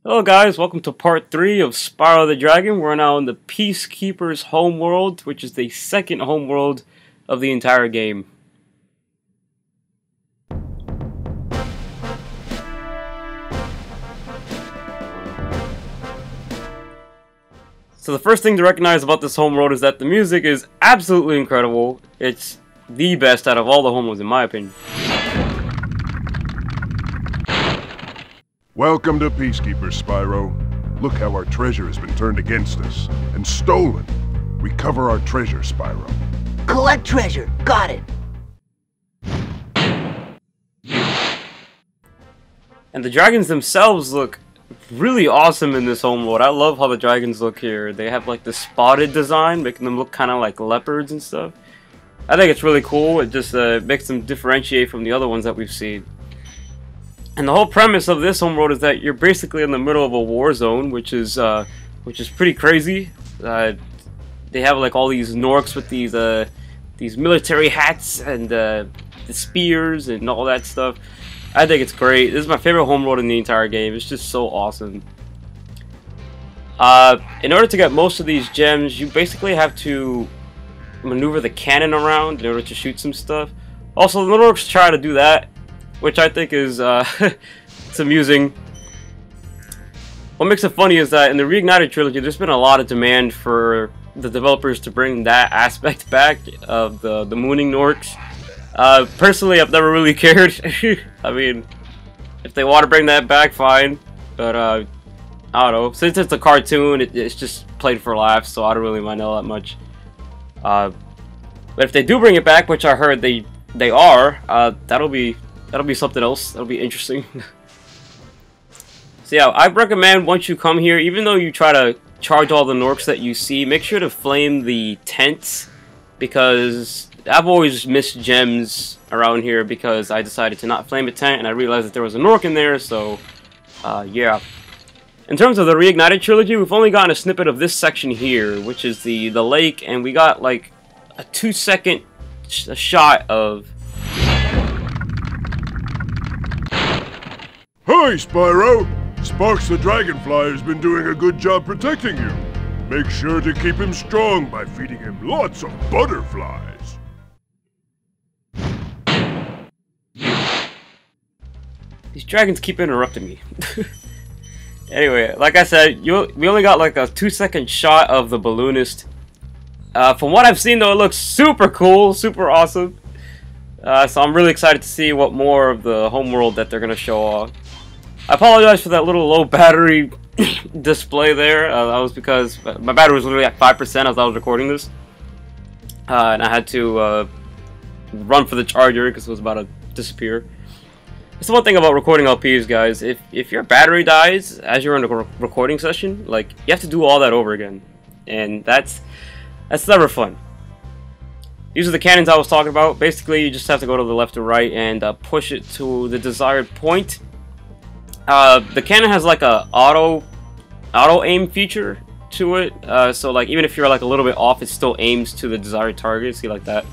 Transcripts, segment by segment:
Hello guys, welcome to part 3 of Spyro the Dragon. We're now in the Peacekeeper's homeworld, which is the second homeworld of the entire game. So the first thing to recognize about this homeworld is that the music is absolutely incredible. It's the best out of all the homeworlds in my opinion. Welcome to Peacekeeper, Spyro. Look how our treasure has been turned against us and stolen. Recover our treasure, Spyro. Collect treasure. Got it. And the dragons themselves look really awesome in this homeworld. I love how the dragons look here. They have like the spotted design, making them look kind of like leopards and stuff. I think it's really cool. It just makes them differentiate from the other ones that we've seen. And the whole premise of this homeworld is that you're basically in the middle of a war zone, which is pretty crazy. They have like all these Norks with these military hats and the spears and all that stuff. I think it's great. This is my favorite homeworld in the entire game. It's just so awesome. In order to get most of these gems, you basically have to maneuver the cannon around in order to shoot some stuff. Also, the Norks try to do that, which I think is it's amusing. What makes it funny is that in the Reignited trilogy, there's been a lot of demand for the developers to bring that aspect back of the mooning Norks. Personally, I've never really cared. I mean, if they want to bring that back, fine. But I don't know. Since it's a cartoon, it's just played for laughs, so I don't really mind all that much. But if they do bring it back, which I heard they are, that'll be something else. That'll be interesting. So yeah, I recommend once you come here, even though you try to charge all the Norks that you see, make sure to flame the tents, because I've always missed gems around here because I decided to not flame a tent and I realized that there was a Nork in there, so yeah. In terms of the Reignited trilogy, we've only gotten a snippet of this section here, which is the lake, and we got like a 2-second shot of... Hi, Spyro! Sparks the Dragonfly has been doing a good job protecting you. Make sure to keep him strong by feeding him lots of butterflies. These dragons keep interrupting me. Anyway, like I said, we only got like a 2-second shot of the balloonist. From what I've seen though, it looks super cool, super awesome. So I'm really excited to see what more of the homeworld that they're going to show off. I apologize for that little low battery display there. That was because my battery was literally at 5% as I was recording this. And I had to run for the charger because it was about to disappear. That's the one thing about recording LPs, guys. If your battery dies as you're in a recording session, like, you have to do all that over again. And that's never fun. These are the cannons I was talking about. Basically, you just have to go to the left or right and push it to the desired point. The cannon has like a auto aim feature to it, so like even if you're like a little bit off, it still aims to the desired target. See, like that.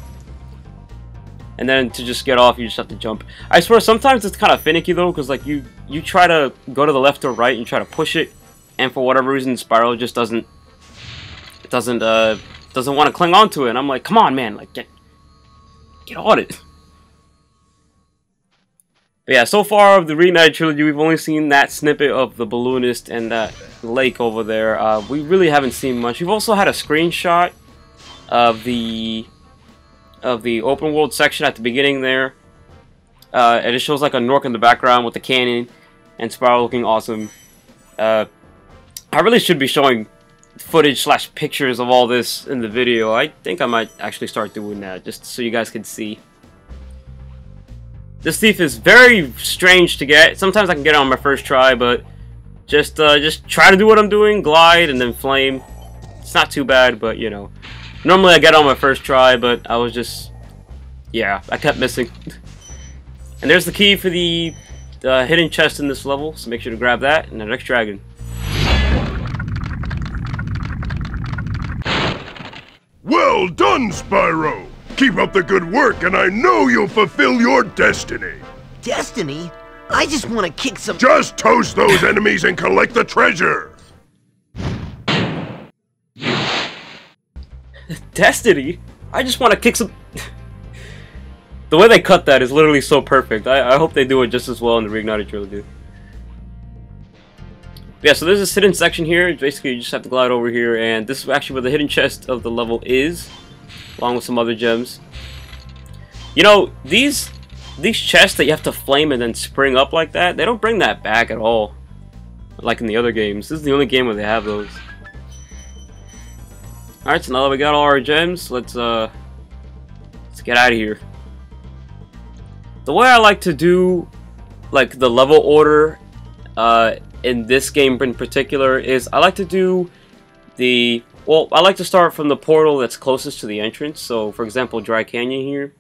And then to just get off, you just have to jump. I swear, sometimes it's kind of finicky though, because like you try to go to the left or right, and you try to push it, and for whatever reason, Spyro just doesn't want to cling on to it. And I'm like, come on, man, like get on it. But yeah, so far of the Reignited trilogy, we've only seen that snippet of the balloonist and that lake over there. We really haven't seen much. We've also had a screenshot of the open world section at the beginning there, and it shows like a Nork in the background with the cannon and Spyro looking awesome. I really should be showing footage / pictures of all this in the video. I think I might actually start doing that just so you guys can see. This thief is very strange to get. Sometimes I can get it on my first try, but just try to do what I'm doing, glide and then flame. It's not too bad, but you know. Normally I get it on my first try, but I was just, yeah, I kept missing. And there's the key for the hidden chest in this level, so make sure to grab that and the next dragon. Well done, Spyro! Keep up the good work, and I know you'll fulfill your destiny. Destiny? I just want to kick some... Just toast those enemies and collect the treasure! Destiny? I just want to kick some... The way they cut that is literally so perfect. I hope they do it just as well in the Reignited trilogy. Yeah, so there's this hidden section here. Basically, you just have to glide over here, and this is actually where the hidden chest of the level is, along with some other gems. You know, these chests that you have to flame and then spring up like that, they don't bring that back at all, like in the other games. This is the only game where they have those. Alright, so now that we got all our gems, let's get out of here. The way I like to do, like, the level order, in this game in particular, is I like to do I like to start from the portal that's closest to the entrance, so for example Dry Canyon here,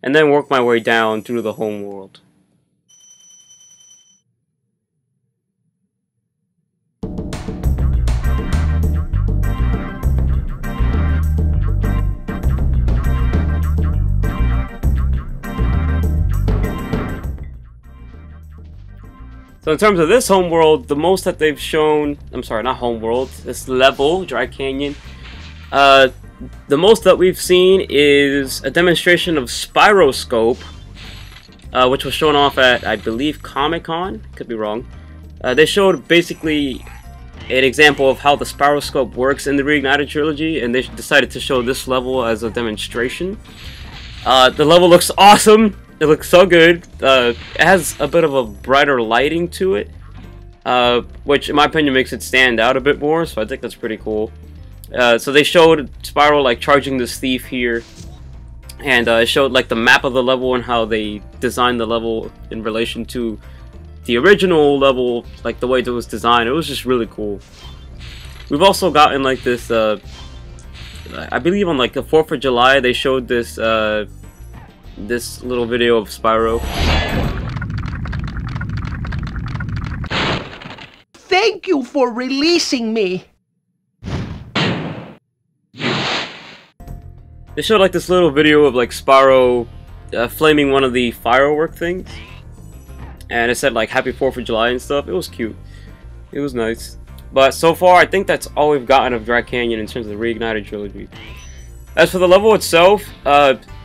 and then work my way down through the homeworld. So in terms of this homeworld, the most that they've shown, I'm sorry, not homeworld, this level, Dry Canyon, the most that we've seen is a demonstration of Spyro Scope, which was shown off at, I believe, Comic-Con, could be wrong. They showed basically an example of how the Spyro Scope works in the Reignited trilogy, and they decided to show this level as a demonstration. The level looks awesome. It looks so good. It has a bit of a brighter lighting to it, which in my opinion makes it stand out a bit more, so I think that's pretty cool. So they showed Spyro like charging this thief here, and it showed like the map of the level and how they designed the level in relation to the original level, like the way it was designed. It was just really cool. We've also gotten like this, I believe on like the 4th of July, they showed this this little video of Spyro. Thank you for releasing me. They showed like this little video of like Spyro flaming one of the firework things, and it said like Happy 4th of July and stuff. It was cute. It was nice. But so far, I think that's all we've gotten of Dry Canyon in terms of the Reignited trilogy. As for the level itself,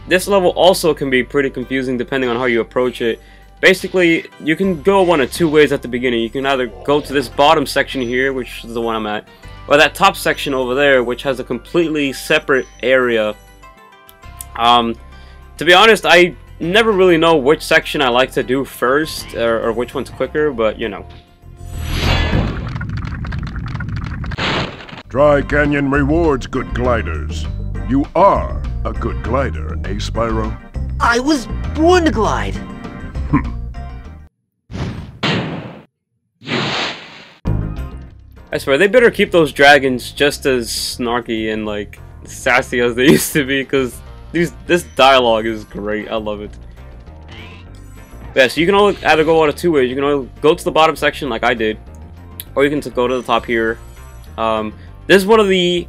this level also can be pretty confusing depending on how you approach it. Basically, you can go one of two ways at the beginning. You can either go to this bottom section here, which is the one I'm at, or that top section over there, which has a completely separate area. To be honest, I never really know which section I like to do first, or which one's quicker, but you know. Dry Canyon rewards good gliders. You are a good glider, eh, Spyro? I was born to glide. I swear, they better keep those dragons just as snarky and like sassy as they used to be, because this dialogue is great. I love it. Yeah, so you can either go one of two ways. You can go to the bottom section like I did, or you can go to the top here. This is one of the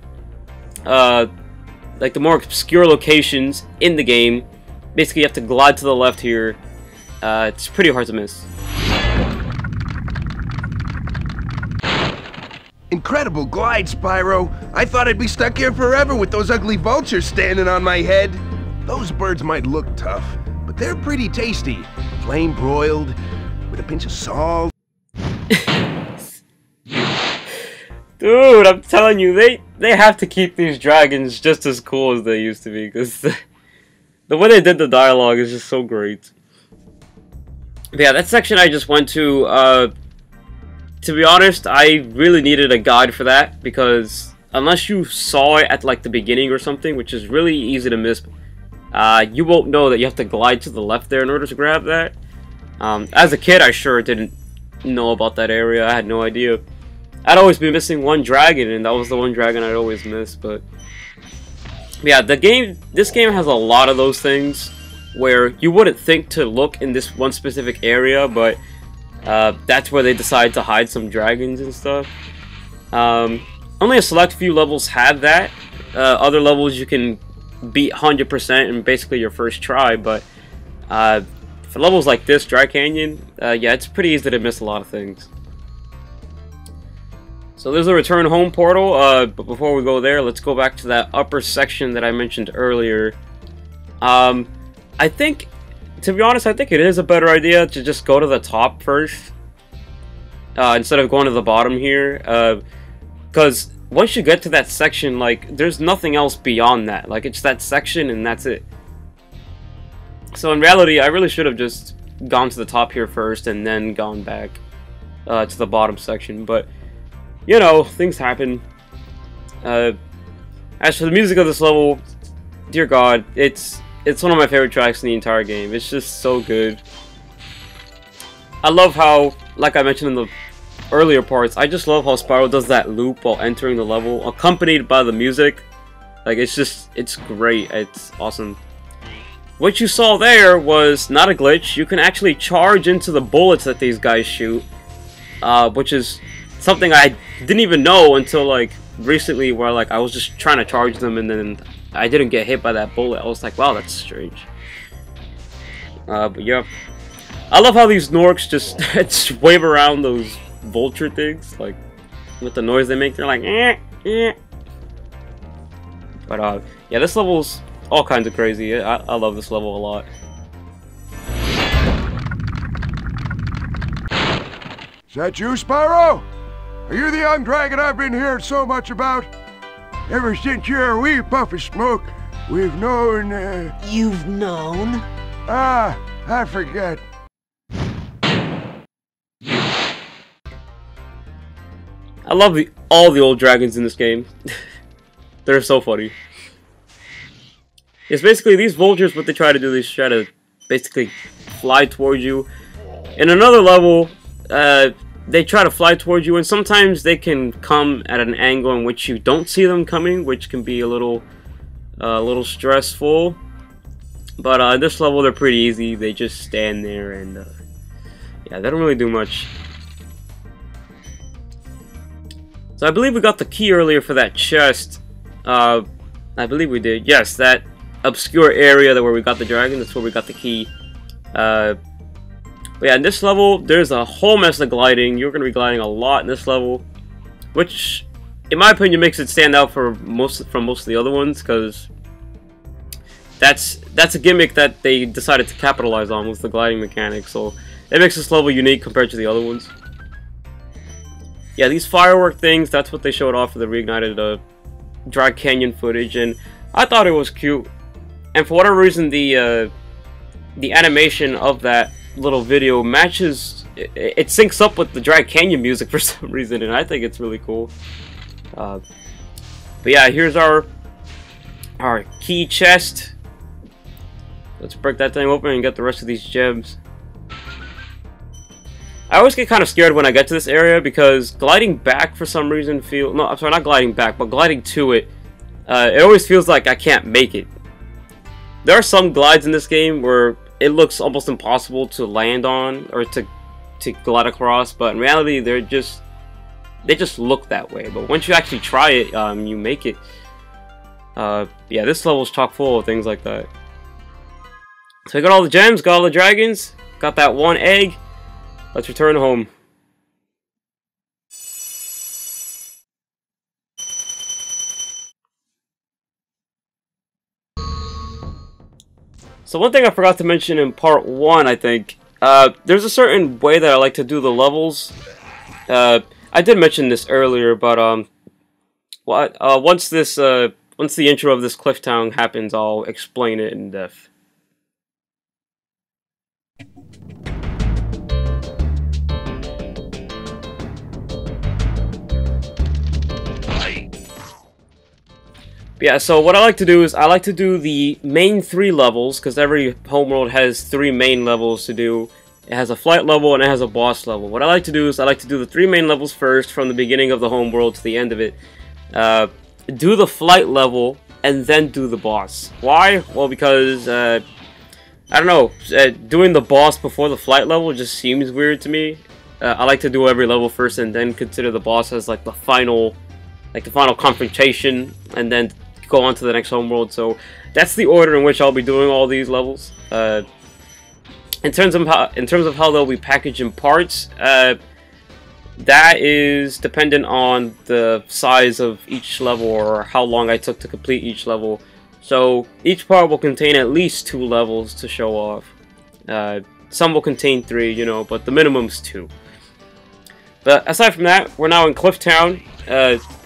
like the more obscure locations in the game. Basically, you have to glide to the left here. It's pretty hard to miss. Incredible glide, Spyro. I thought I'd be stuck here forever with those ugly vultures standing on my head. Those birds might look tough, but they're pretty tasty. Flame broiled, with a pinch of salt. Dude, I'm telling you, they have to keep these dragons just as cool as they used to be, because the way they did the dialogue is just so great. But yeah, that section I just went to be honest, I really needed a guide for that, because unless you saw it at like the beginning or something, which is really easy to miss, you won't know that you have to glide to the left there in order to grab that. As a kid, I sure didn't know about that area. I had no idea. I'd always be missing one dragon, and that was the one dragon I'd always miss. But yeah, this game has a lot of those things where you wouldn't think to look in this one specific area, but that's where they decide to hide some dragons and stuff. Only a select few levels have that. Other levels you can beat 100% in basically your first try, but for for levels like this, Dry Canyon, yeah, it's pretty easy to miss a lot of things. So there's a return home portal, but before we go there, let's go back to that upper section that I mentioned earlier. I think, to be honest, I think it is a better idea to just go to the top first, instead of going to the bottom here, because once you get to that section, like, there's nothing else beyond that. Like, it's that section and that's it. So in reality, I really should have just gone to the top here first and then gone back to the bottom section, but you know, things happen. As for the music of this level, dear God, it's one of my favorite tracks in the entire game. It's just so good. I love how, like I mentioned in the earlier parts, I just love how Spyro does that loop while entering the level, accompanied by the music. Like, it's great. It's awesome. What you saw there was not a glitch. You can actually charge into the bullets that these guys shoot, which is something I didn't even know until like recently, where like I was just trying to charge them and then I didn't get hit by that bullet. I was like, wow, that's strange. But yeah, I love how these Norks just, just wave around those vulture things, like with the noise they make. They're like, eh, eh. But yeah, this level's all kinds of crazy. I love this level a lot. Is that you, Spyro? Are you the young dragon I've been hearing so much about? Ever since you're a wee puff of smoke, we've known, You've known? Ah, I forget. I love all the old dragons in this game. They're so funny. It's basically these vultures, what they try to do is try to basically fly towards you. In another level, they try to fly towards you, and sometimes they can come at an angle in which you don't see them coming, which can be a little stressful. But in this level, they're pretty easy. They just stand there, and yeah, they don't really do much. So I believe we got the key earlier for that chest. I believe we did. Yes, that obscure area where we got the dragon. That's where we got the key. But yeah, in this level, there's a whole mess of gliding. You're going to be gliding a lot in this level, which, in my opinion, makes it stand out from most of the other ones, because that's a gimmick that they decided to capitalize on, was the gliding mechanic. So it makes this level unique compared to the other ones. Yeah, these firework things, that's what they showed off for the reignited Dry Canyon footage, and I thought it was cute. And for whatever reason, the animation of that little video matches, it syncs up with the Dry Canyon music for some reason, and I think it's really cool. But yeah, here's our key chest. Let's break that thing open and get the rest of these gems. I always get kind of scared when I get to this area, because gliding back for some reason no, I'm sorry, not gliding back, but gliding to it, it always feels like I can't make it. There are some glides in this game where it looks almost impossible to land on or to glide across, but in reality they just look that way. But once you actually try it, you make it. Yeah, this level's chock full of things like that. So we got all the gems, got all the dragons, got that one egg. Let's return home. So one thing I forgot to mention in part 1, I think, there's a certain way that I like to do the levels. I did mention this earlier, but once the intro of this Cliff Town happens, I'll explain it in depth. Yeah, so what I like to do is I like to do the main 3 levels, because every homeworld has 3 main levels to do. It has a flight level and it has a boss level. What I like to do is I like to do the 3 main levels first, from the beginning of the homeworld to the end of it. Do the flight level and then do the boss. Why? Well, because I don't know, doing the boss before the flight level just seems weird to me. I like to do every level first and then consider the boss as like the final confrontation, and then go on to the next homeworld. So that's the order in which I'll be doing all these levels. In terms of how they'll be packaged in parts, that is dependent on the size of each level or how long I took to complete each level. So each part will contain at least 2 levels to show off. Some will contain 3, you know, but the minimum's 2. But aside from that, we're now in Clifftown.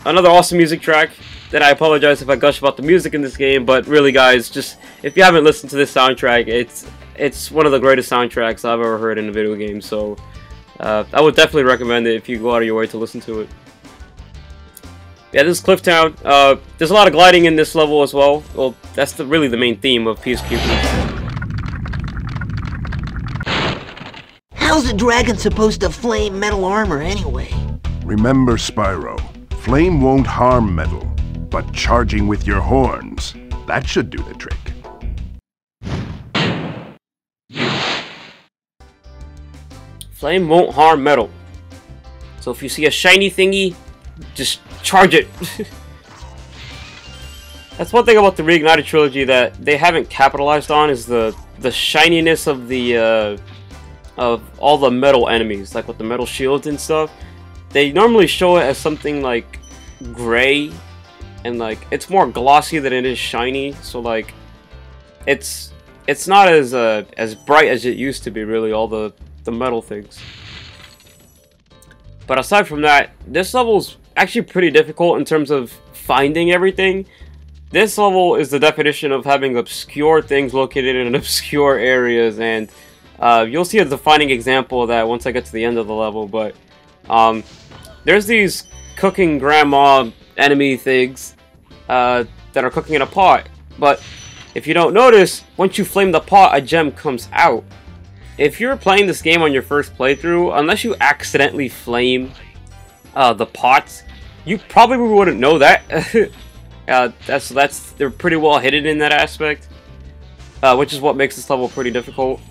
Another awesome music track. Then I apologize if I gush about the music in this game, but really, guys, just if you haven't listened to this soundtrack, it's one of the greatest soundtracks I've ever heard in a video game. So I would definitely recommend it if you go out of your way to listen to it. Yeah, this is Clifftown. There's a lot of gliding in this level as well. Well, that's really the main theme of Peacekeeper. How's a dragon supposed to flame metal armor anyway? Remember, Spyro, flame won't harm metal, but charging with your horns, that should do the trick. Flame won't harm metal. So if you see a shiny thingy, just charge it. That's one thing about the Reignited trilogy that they haven't capitalized on, is the shininess of the of all the metal enemies, like with the metal shields and stuff. They normally show it as something like gray, and like it's more glossy than it is shiny. So like it's not as bright as it used to be, really, all the metal things. But aside from that, this level's actually pretty difficult in terms of finding everything. This level is the definition of having obscure things located in obscure areas, and you'll see a defining example of that once I get to the end of the level. But there's these cooking grandma enemy things that are cooking in a pot. But if you don't notice, once you flame the pot, a gem comes out. If you're playing this game on your first playthrough, unless you accidentally flame the pots, you probably wouldn't know that. They're pretty well hidden in that aspect, which is what makes this level pretty difficult.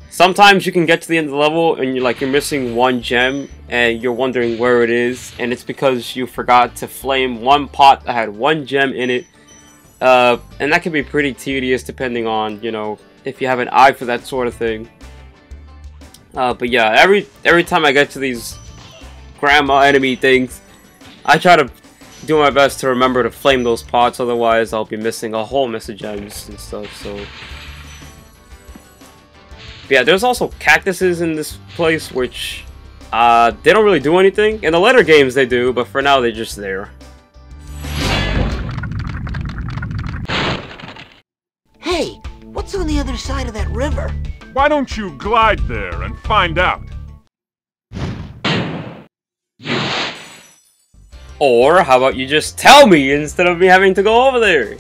Sometimes you can get to the end of the level and you're missing one gem and you're wondering where it is, and it's because you forgot to flame one pot that had one gem in it. And that can be pretty tedious depending on, you know, if you have an eye for that sort of thing. But yeah, every time I get to these grandma enemy things, I try to do my best to remember to flame those pots, otherwise I'll be missing a whole mess of gems and stuff. So but yeah, there's also cactuses in this place, which they don't really do anything. In the later games they do, but for now they're just there. Hey, what's on the other side of that river? Why don't you glide there and find out? Or how about you just tell me instead of me having to go over there?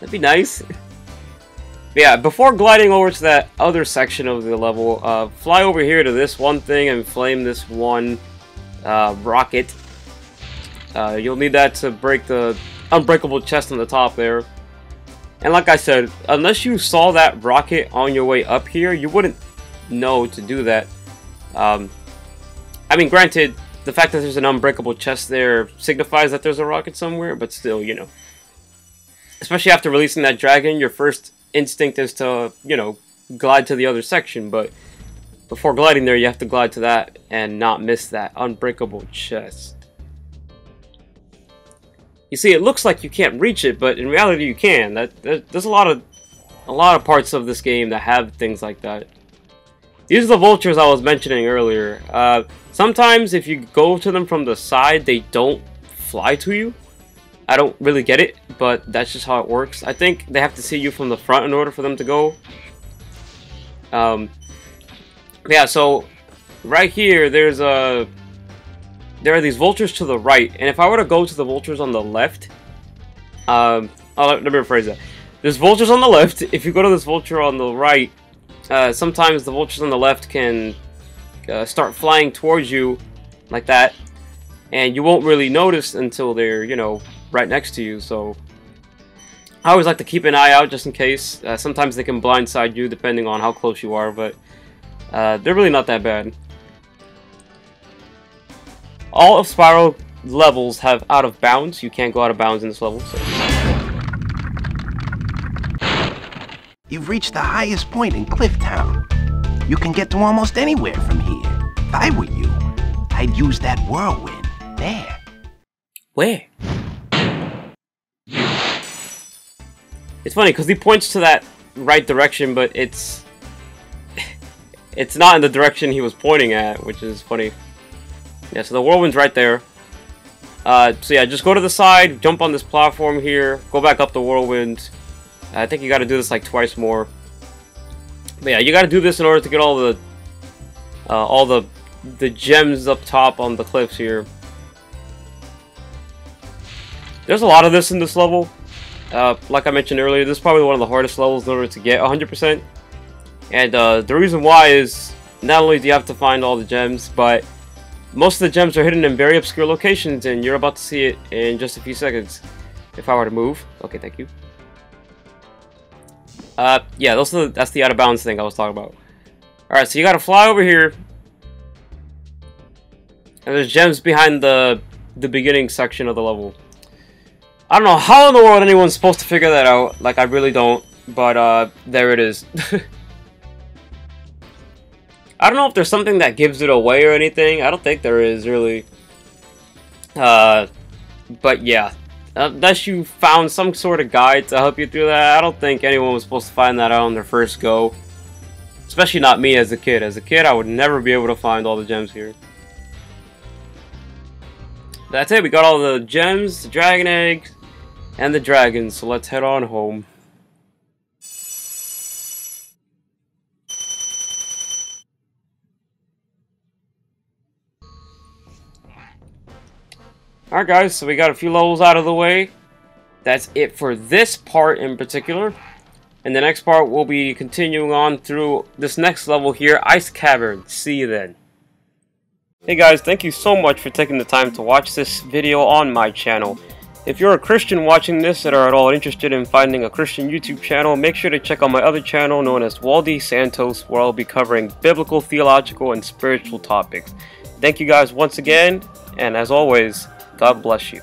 That'd be nice. But yeah, before gliding over to that other section of the level, fly over here to this one thing and flame this one rocket. You'll need that to break the unbreakable chest on the top there. And like I said, unless you saw that rocket on your way up here, you wouldn't know to do that. I mean, granted, the fact that there's an unbreakable chest there signifies that there's a rocket somewhere, but still, you know. Especially after releasing that dragon, your first instinct is to, you know, glide to the other section, but before gliding there, you have to glide to that and not miss that unbreakable chest. You see, it looks like you can't reach it, but in reality you can. There's a lot of parts of this game that have things like that. These are the vultures I was mentioning earlier. Sometimes if you go to them from the side, they don't fly to you. I don't really get it, but that's just how it works. I think they have to see you from the front in order for them to go. Yeah, so right here there are these vultures to the right, and if I were to go to the vultures on the left, let me rephrase that. There's vultures on the left. If you go to this vulture on the right, sometimes the vultures on the left can start flying towards you like that, and you won't really notice until they're, you know, right next to you. So I always like to keep an eye out just in case. Sometimes they can blindside you depending on how close you are, but they're really not that bad. All of Spyro levels have out of bounds. You can't go out of bounds in this level. So You've reached the highest point in Clifftown. You can get to almost anywhere from here. If I were you, I'd use that whirlwind there. Where? It's funny because he points to that right direction, but it's not in the direction he was pointing at, which is funny. Yeah, so the whirlwind's right there. So yeah, just go to the side, jump on this platform here, go back up the whirlwind. I think you got to do this like twice more. But yeah, you got to do this in order to get all the gems up top on the cliffs here. There's a lot of this in this level. Like I mentioned earlier, this is probably one of the hardest levels in order to get 100%. And the reason why is not only do you have to find all the gems, but most of the gems are hidden in very obscure locations, and you're about to see it in just a few seconds. If I were to move. Okay, thank you. Yeah, that's the out of bounds thing I was talking about. Alright, so you gotta fly over here. And there's gems behind the beginning section of the level. I don't know how in the world anyone's supposed to figure that out. Like, I really don't. But, there it is. I don't know if there's something that gives it away or anything. I don't think there is, really. But, yeah. Unless you found some sort of guide to help you through that, I don't think anyone was supposed to find that out on their first go. Especially not me as a kid. As a kid, I would never be able to find all the gems here. That's it. We got all the gems, the dragon eggs, and the dragons. So let's head on home. Alright guys, so we got a few levels out of the way. That's it for this part in particular. And the next part we'll be continuing on through this next level here, Ice Cavern. See you then. Hey guys, thank you so much for taking the time to watch this video on my channel. If you're a Christian watching this and are at all interested in finding a Christian YouTube channel, make sure to check out my other channel known as Waldy Santos, where I'll be covering biblical, theological, and spiritual topics. Thank you guys once again, and as always, God bless you.